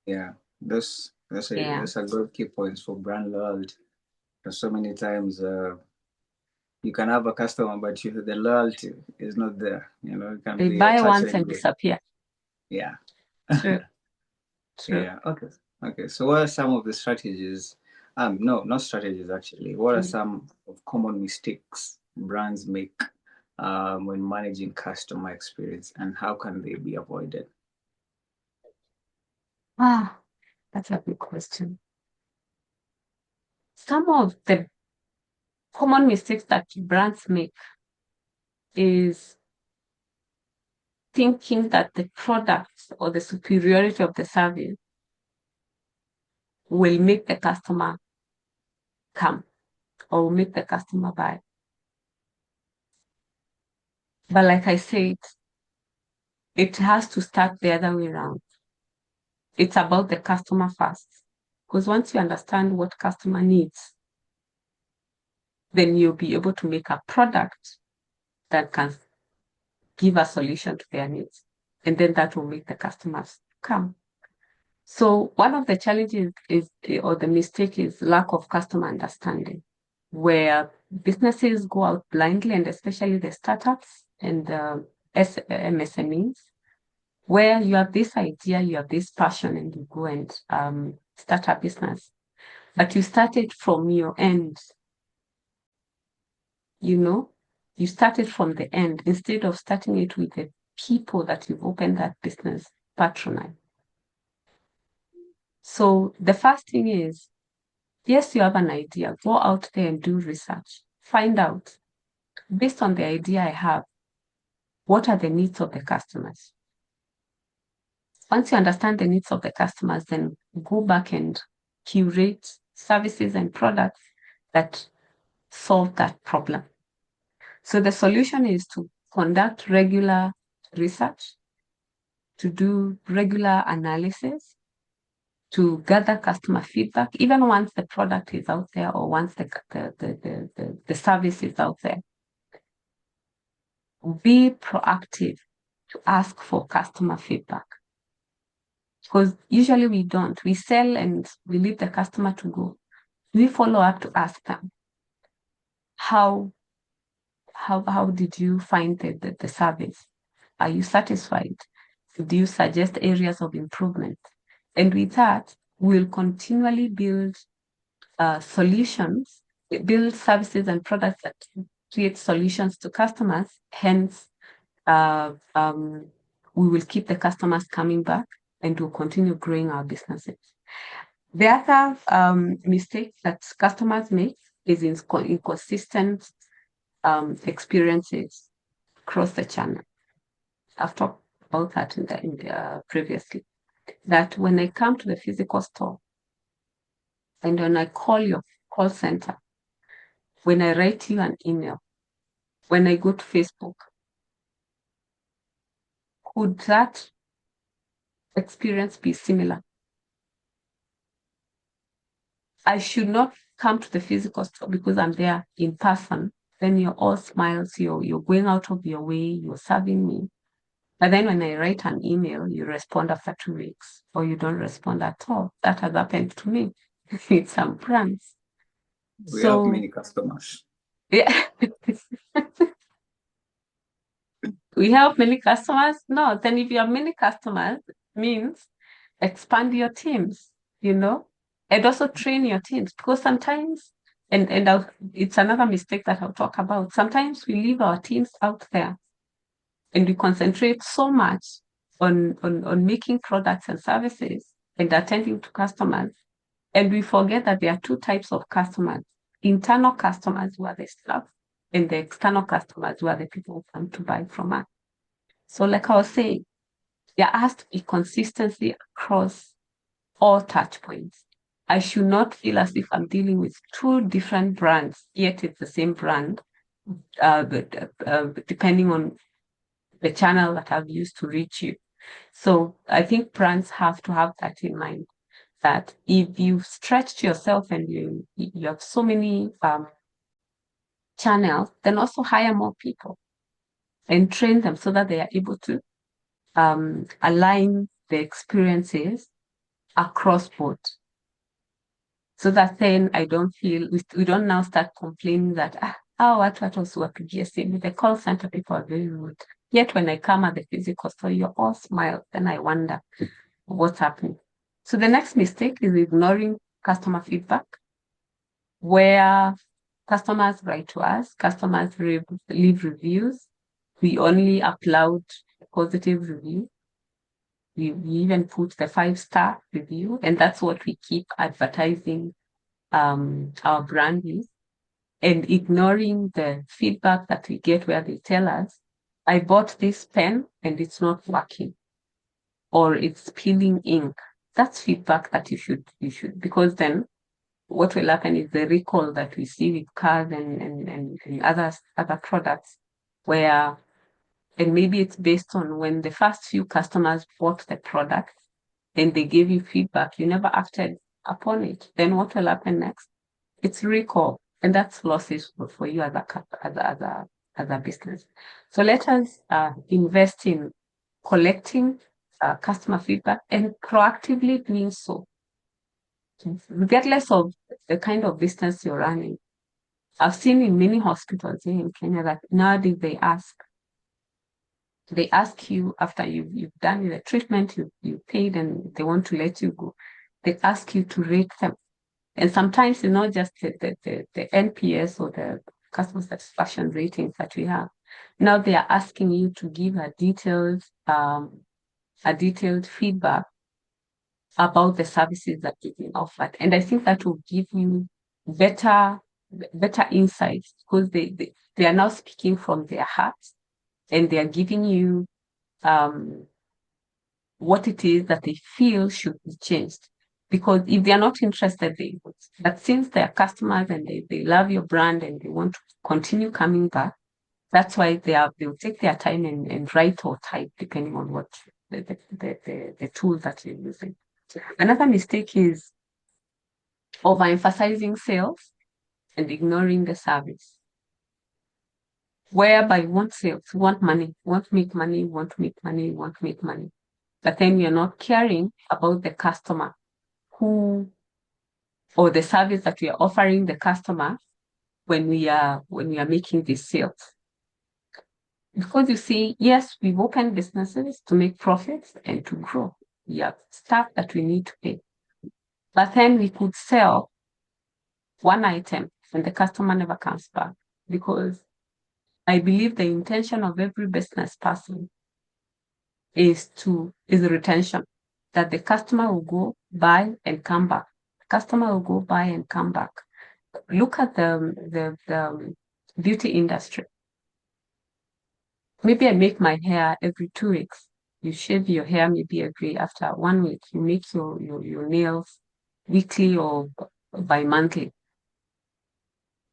Yeah, Yeah. that's a good key points for brand loyalty. Because so many times you can have a customer, but the loyalty is not there. It can They be a buy touch once and and go. disappear. Yeah. True. True. Yeah. Okay. Okay. So what are some of the strategies? No, not strategies actually. What are Mm. some of common mistakes brands make when managing customer experience, and how can they be avoided? Ah, that's a good question. Some of the common mistakes that brands make is thinking that the product or the superiority of the service will make the customer come or will make the customer buy. But like I said, it has to start the other way around. It's about the customer first. Because once you understand what customer needs, then you'll be able to make a product that can give a solution to their needs. And then that will make the customers come. So one of the challenges is, or the mistake is lack of customer understanding, where businesses go out blindly, and especially the startups and the MSMEs, where you have this idea, you have this passion, and you go and start a business. But you started from your end, you know, you started from the end instead of starting it with the people that you've opened that business patronize. So the first thing is, yes, you have an idea. Go out there and do research. Find out, based on the idea I have, what are the needs of the customers? Once you understand the needs of the customers, then go back and curate services and products that solve that problem. So the solution is to conduct regular research, to do regular analysis, to gather customer feedback, even once the product is out there or once the service is out there. Be proactive to ask for customer feedback. Because usually we don't. We sell and we leave the customer to go. We follow up to ask them, how how did you find the service? Are you satisfied? Do you suggest areas of improvement? And with that, we'll continually build solutions, build services and products that create solutions to customers. Hence, uh, um, we will keep the customers coming back and we'll continue growing our businesses. The other mistake that customers make is inconsistent experiences across the channel. I've talked about that previously. That when I come to the physical store and when I call your call center, when I write you an email, when I go to Facebook, could that experience be similar? I should not come to the physical store because I'm there in person. Then you're all smiles, you're going out of your way, you're serving me. But then when I write an email, you respond after 2 weeks, or you don't respond at all. That has happened to me with some brands. We have So many customers. yeah, we have many customers. No, then if you have many customers, means expand your teams, and also train your teams, because sometimes, it's another mistake that I'll talk about. Sometimes we leave our teams out there and we concentrate so much on making products and services and attending to customers. And we forget that there are two types of customers: internal customers, who are the staff, and the external customers, who are the people who come to buy from us. So, like I was saying, there has to be consistency across all touch points. I should not feel as if I'm dealing with two different brands, yet it's the same brand, depending on the channel that I've used to reach you. So I think brands have to have that in mind, that if you've stretched yourself and you have so many channels, then also hire more people and train them so that they are able to align the experiences across board. So that then I don't feel, we don't now start complaining that, watu wasiwapigie simu. The call center people are very rude. Yet when I come at the physical store, you're all smiles. Then I wonder what's happening. So the next mistake is ignoring customer feedback, where customers write to us, customers leave reviews. We only upload a positive review. We even put the 5-star review, and that's what we keep advertising our brand with, and ignoring the feedback that we get where they tell us, I bought this pen and it's not working, or it's spilling ink. That's feedback that you should, because then what will happen is the recall that we see with cars and other products, where, and maybe it's based on when the first few customers bought the product and they gave you feedback, you never acted upon it. Then what will happen next? It's recall, and that's losses for you as a business. So let us invest in collecting customer feedback and proactively doing so, regardless of the kind of business you're running. I've seen in many hospitals here in Kenya that nowadays they ask you after you've done the treatment, you paid, and they want to let you go. They ask you to rate them. And sometimes it's not just the NPS or the customer satisfaction ratings that we have. Now they are asking you to give a detailed feedback about the services that you've been offered. And I think that will give you better insights, because they are now speaking from their hearts, and they are giving you what it is that they feel should be changed. Because if they are not interested, they would. But since they are customers and they love your brand and they want to continue coming back, that's why they'll take their time and write or type, depending on what the tool that you're using. Another mistake is overemphasizing sales and ignoring the service, whereby you want sales, you want money, you want to make money, you want to make money, you want to make money. But then you're not caring about the customer or the service that we are offering the customer when we are making these sales. Because you see, yes, we've opened businesses to make profits and to grow. We have staff that we need to pay. But then we could sell one item and the customer never comes back, because I believe the intention of every business person is retention, that the customer will go buy and come back. The customer will go buy and come back. Look at the beauty industry. Maybe I make my hair every 2 weeks. You shave your hair maybe after 1 week. You make your nails weekly or bi-monthly.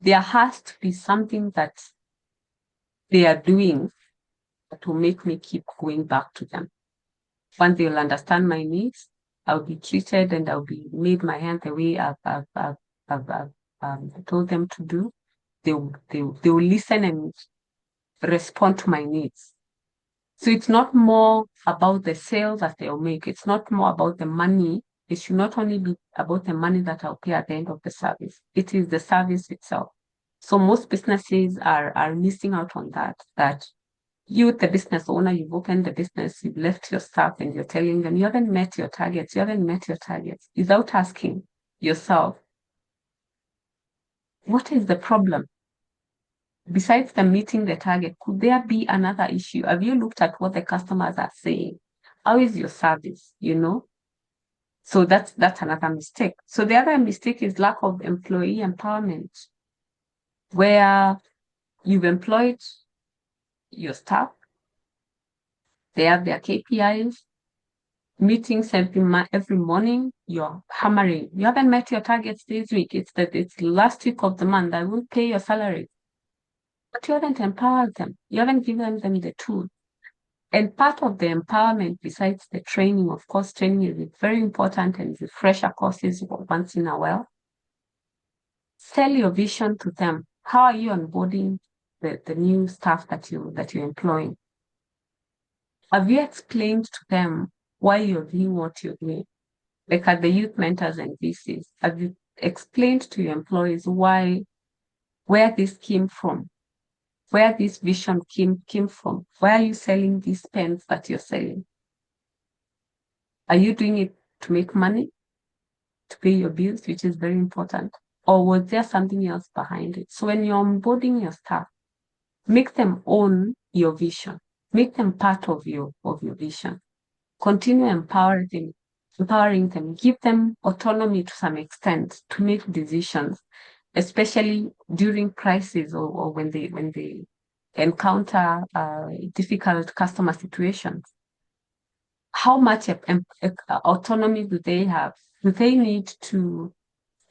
There has to be something that they are doing that will make me keep going back to them. Once they'll understand my needs, I'll be treated and I'll be made my hand the way I've told them to do. They will listen and respond to my needs. So it's not more about the sales that they'll make. It's not more about the money. It should not only be about the money that I'll pay at the end of the service. It is the service itself. So most businesses are missing out on that you, the business owner, you've opened the business, you've left your staff, and you're telling them you haven't met your targets, without asking yourself, what is the problem? Besides them meeting the target, could there be another issue? Have you looked at what the customers are saying? How is your service? So that's another mistake. So the other mistake is lack of employee empowerment, where you've employed your staff, they have their KPIs, meetings every morning, you're hammering. You haven't met your targets this week. It's last week of the month. I will pay your salary. But you haven't empowered them. You haven't given them the tools. And part of the empowerment, besides the training, of course, training is very important, and refresher courses once in a while. Sell your vision to them. How are you onboarding the new staff that you're employing? Have you explained to them why you're doing what you're doing? like at the youth mentors and VCs, have you explained to your employees where this came from, where this vision came from? Why are you selling these pens that you're selling? Are you doing it to make money, to pay your bills, which is very important? Or was there something else behind it? So when you're onboarding your staff, make them own your vision. Make them part of your vision. Continue empowering them. Give them autonomy to some extent to make decisions, especially during crisis or when they encounter difficult customer situations. How much autonomy do they have? Do they need to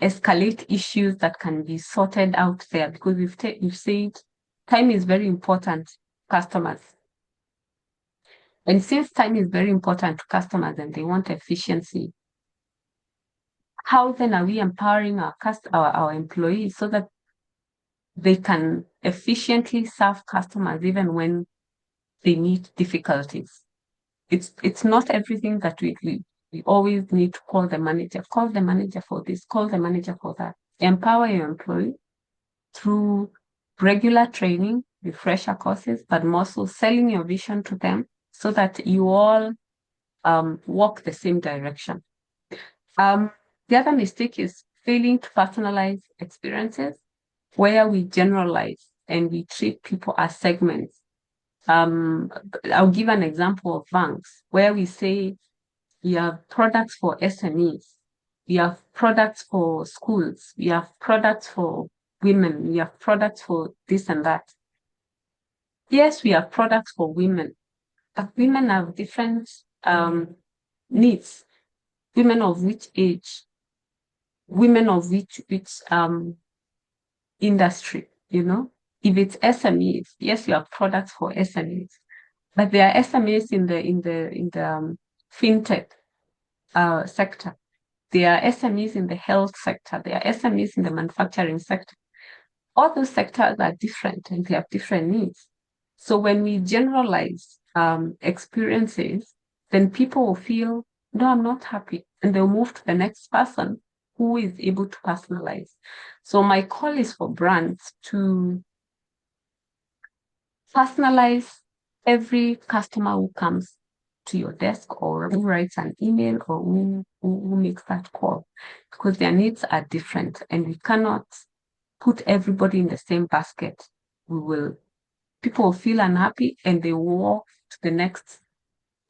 escalate issues that can be sorted out there? Because we've said time is very important to customers. And since time is very important to customers and they want efficiency, how then are we empowering our employees so that they can efficiently serve customers even when they meet difficulties? It's not everything that we always need to call the manager. Call the manager for this, call the manager for that. Empower your employee through regular training, refresher courses, but more so selling your vision to them so that you all walk the same direction. The other mistake is failing to personalize experiences where we generalize and we treat people as segments. I'll give an example of banks where we say we have products for SMEs, we have products for schools, we have products for women, we have products for this and that. Yes, we have products for women, but women have different needs. Women of which age? Women of which industry, you know? If it's SMEs, yes, you have products for SMEs, but there are SMEs in the fintech sector. There are SMEs in the health sector. There are SMEs in the manufacturing sector. All those sectors are different and they have different needs. So when we generalize experiences, then people will feel, no, I'm not happy. And they'll move to the next person who is able to personalize. So my call is for brands to personalize every customer who comes to your desk or who writes an email or who makes that call, because their needs are different and we cannot put everybody in the same basket. People will feel unhappy and they walk to the next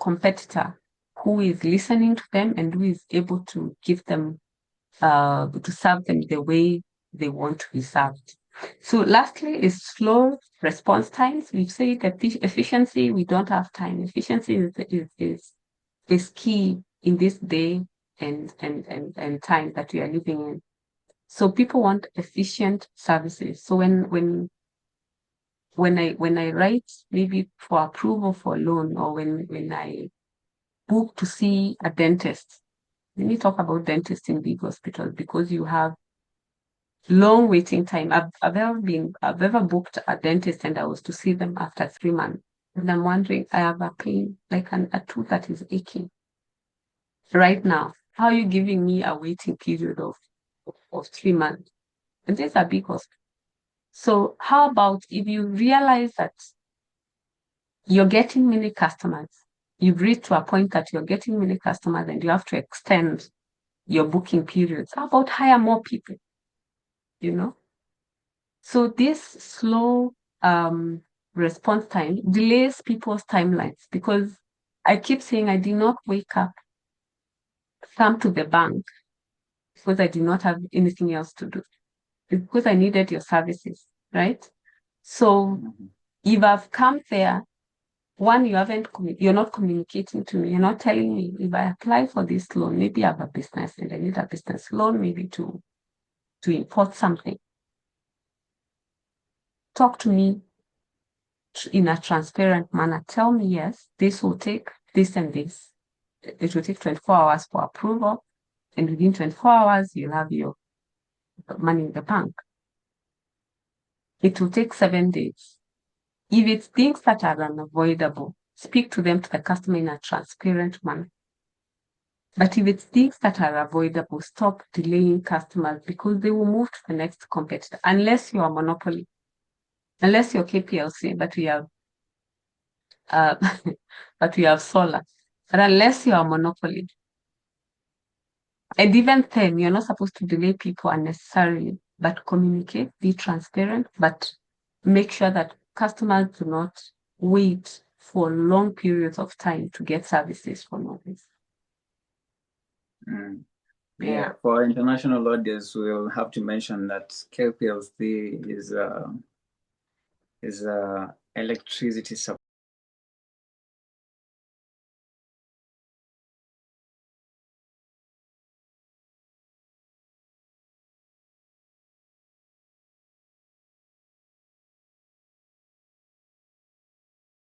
competitor who is listening to them and who is able to give them, to serve them the way they want to be served. So lastly is slow response times. We've said that efficiency, we don't have time. Efficiency is key in this day and time that we are living in. So people want efficient services. So when I write maybe for approval for loan or when I book to see a dentist, let me talk about dentists in big hospitals because you have long waiting time. I've ever booked a dentist and I was to see them after 3 months. And I'm wondering, I have a pain, like a tooth that is aching right now. How are you giving me a waiting period of 3 months? And these are big hospitals. So how about if you realize that you're getting many customers, you've reached to a point that you're getting many customers and you have to extend your booking periods. How about hire more people? You know? So this slow response time delays people's timelines because I keep saying I did not wake up, come to the bank because I did not have anything else to do. It's because I needed your services, right? So if I've come there, one, you're not communicating to me. You're not telling me if I apply for this loan, maybe I have a business and I need a business loan, maybe to import something. Talk to me in a transparent manner. Tell me, yes, this will take this and this. It will take 24 hours for approval. And within 24 hours, you'll have your money in the bank. It will take 7 days. If it's things that are unavoidable, speak to them, to the customer in a transparent manner. But if it's things that are avoidable, stop delaying customers because they will move to the next competitor unless you're a monopoly, unless you're KPLC, but we have but we have solar. But unless you're a monopoly, and even then, you're not supposed to delay people unnecessarily, but communicate, be transparent, but make sure that customers do not wait for long periods of time to get services from others. Yeah, for international audience, we'll have to mention that KPLC is electricity supply.